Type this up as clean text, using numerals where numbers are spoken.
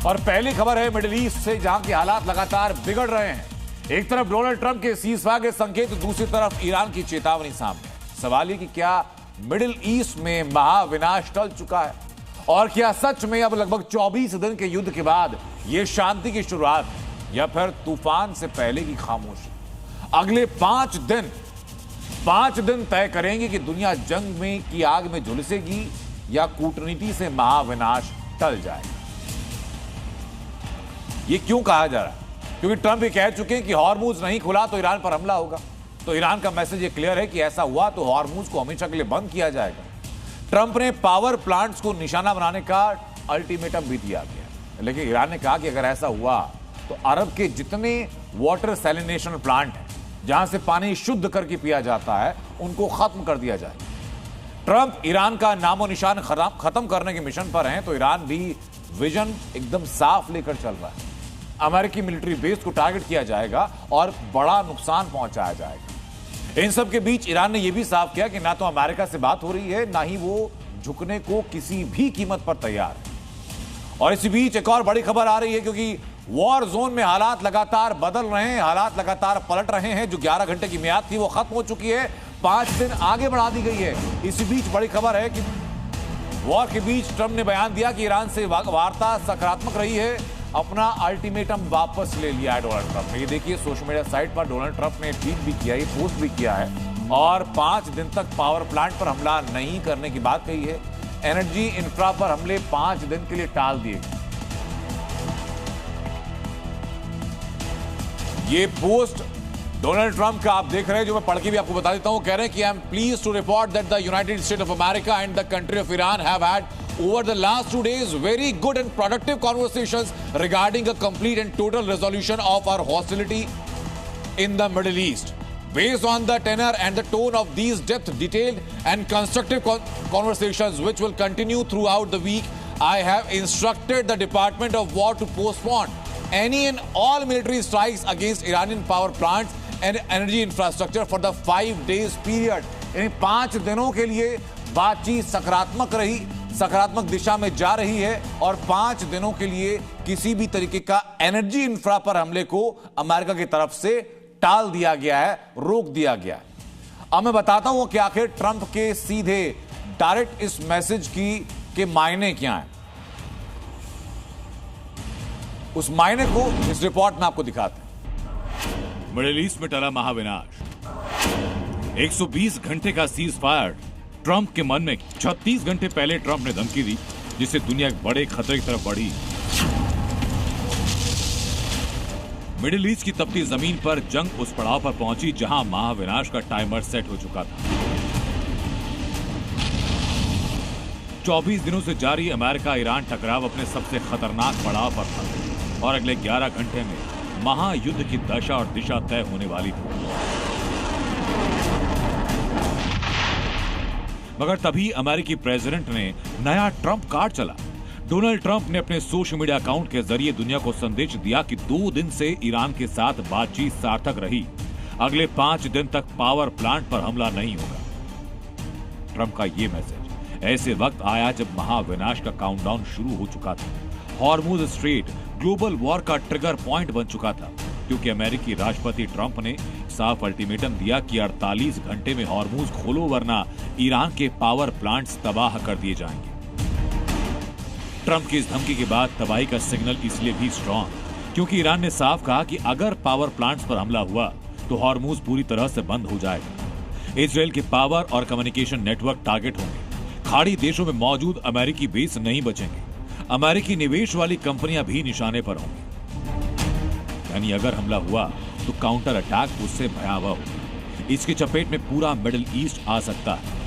और पहली खबर है मिडिल ईस्ट से, जहां के हालात लगातार बिगड़ रहे हैं। एक तरफ डोनाल्ड ट्रंप के सीज़फायर के संकेत, दूसरी तरफ ईरान की चेतावनी सामने। सवाल ये कि क्या मिडिल ईस्ट में महाविनाश टल चुका है, और क्या सच में अब लगभग 24 दिन के युद्ध के बाद यह शांति की शुरुआत है, या फिर तूफान से पहले की खामोशी? अगले 5 दिन तय करेंगे कि दुनिया जंग में की आग में झुलसेगी या कूटनीति से महाविनाश टल जाएगा। ये क्यों कहा जा रहा है? क्योंकि ट्रंप ये कह चुके हैं कि हॉर्मुज नहीं खुला तो ईरान पर हमला होगा। तो ईरान का मैसेज ये क्लियर है कि ऐसा हुआ तो हॉर्मुज को हमेशा के लिए बंद किया जाएगा। ट्रंप ने पावर प्लांट्स को निशाना बनाने का अल्टीमेटम भी दिया गया, लेकिन ईरान ने कहा कि अगर ऐसा हुआ तो अरब के जितने वाटर सैलिनेशन प्लांट हैं, जहां से पानी शुद्ध करके पिया जाता है, उनको खत्म कर दिया जाएगा। ट्रंप ईरान का नामो निशान खत्म करने के मिशन पर हैं, तो ईरान भी विजन एकदम साफ लेकर चल रहा है। अमेरिकी मिलिट्री बेस को टारगेट किया जाएगा और बड़ा नुकसान पहुंचाया जाएगा। इन सब के बीच ईरान ने यह भी साफ किया कि ना तो अमेरिका से बात हो रही है, ना ही वो झुकने को किसी भी कीमत पर तैयार है। और इसी बीच एक और बड़ी खबर आ रही है, क्योंकि वॉर जोन में हालात लगातार बदल रहे हैं, हालात लगातार पलट रहे हैं। जो 11 घंटे की मियाद थी वो खत्म हो चुकी है, 5 दिन आगे बढ़ा दी गई है। इसी बीच बड़ी खबर है कि वॉर के बीच ट्रंप ने बयान दिया कि ईरान से वार्ता सकारात्मक रही है, अपना अल्टीमेटम वापस ले लिया है डोनाल्ड ट्रंप ने। ये देखिए, सोशल मीडिया साइट पर डोनाल्ड ट्रंप ने ट्वीट भी किया, ये पोस्ट भी किया है, और 5 दिन तक पावर प्लांट पर हमला नहीं करने की बात कही है। एनर्जी इंफ्रा पर हमले 5 दिन के लिए टाल दिए। ये पोस्ट डोनाल्ड ट्रंप का आप देख रहे हैं, जो मैं पढ़ के भी आपको बता देता हूं। कह रहे हैं कि I am pleased to report that the United States of America and the country of Iran have had over the last 2 days very good and productive conversations regarding a complete and total resolution of our hostility in the Middle East. Based on the tenor and the tone of these detailed and constructive conversations, which will continue throughout the week, I have instructed the Department of War to postpone any and all military strikes against Iranian power plants and energy infrastructure for the 5 days period. यानी 5 दिनों के लिए बातचीत सकारात्मक रही, सकारात्मक दिशा में जा रही है, और 5 दिनों के लिए किसी भी तरीके का एनर्जी इंफ्रा पर हमले को अमेरिका की तरफ से टाल दिया गया है, रोक दिया गया है। अब मैं बताता हूं कि आखिर ट्रंप के सीधे डायरेक्ट इस मैसेज के मायने क्या हैं। उस मायने को इस रिपोर्ट में आपको दिखाते हैं। मिडिल ईस्ट में टला महाविनाश, 120 घंटे का सीज फायर ट्रंप के मन में। 36 घंटे पहले ट्रंप ने धमकी दी, जिससे दुनिया एक बड़े खतरे की तरफ बढ़ी। मिडिल ईस्ट की तपती जमीन पर जंग उस पड़ाव पर पहुंची जहां महाविनाश का टाइमर सेट हो चुका था। 24 दिनों से जारी अमेरिका ईरान टकराव अपने सबसे खतरनाक पड़ाव पर था, और अगले 11 घंटे में महायुद्ध की दशा और दिशा तय होने वाली थी। मगर तभी अमेरिकी प्रेसिडेंट ने नया ट्रंप कार्ड चला। डोनाल्ड ट्रंप ने अपने सोशल मीडिया अकाउंट के जरिए दुनिया को संदेश दिया कि 2 दिन से ईरान के साथ बातचीत सार्थक रही, अगले 5 दिन तक पावर प्लांट पर हमला नहीं होगा। ट्रंप का यह मैसेज ऐसे वक्त आया जब महाविनाश का काउंटडाउन शुरू हो चुका था। हॉर्मुज स्ट्रेट ग्लोबल वॉर का ट्रिगर पॉइंट बन चुका था, क्योंकि अमेरिकी राष्ट्रपति ट्रंप ने साफ अल्टीमेटम दिया कि 48 घंटे में हॉर्मुज खोलो, वरना ईरान के पावर प्लांट्स तबाह कर दिए जाएंगे। ट्रंप की इस धमकी के बाद तबाही का सिग्नल इसलिए भी स्ट्रांग, क्योंकि ईरान ने साफ कहा कि अगर पावर प्लांट्स पर हमला हुआ तो हॉर्मुज पूरी तरह से बंद हो जाएगा। इजराइल के पावर और कम्युनिकेशन नेटवर्क टारगेट होंगे। खाड़ी देशों में मौजूद अमेरिकी बेस नहीं बचेंगे। अमेरिकी निवेश वाली कंपनियां भी निशाने पर होंगी। यानी अगर हमला हुआ तो काउंटर अटैक उससे भयावह होगा। इसकी चपेट में पूरा मिडिल ईस्ट आ सकता है।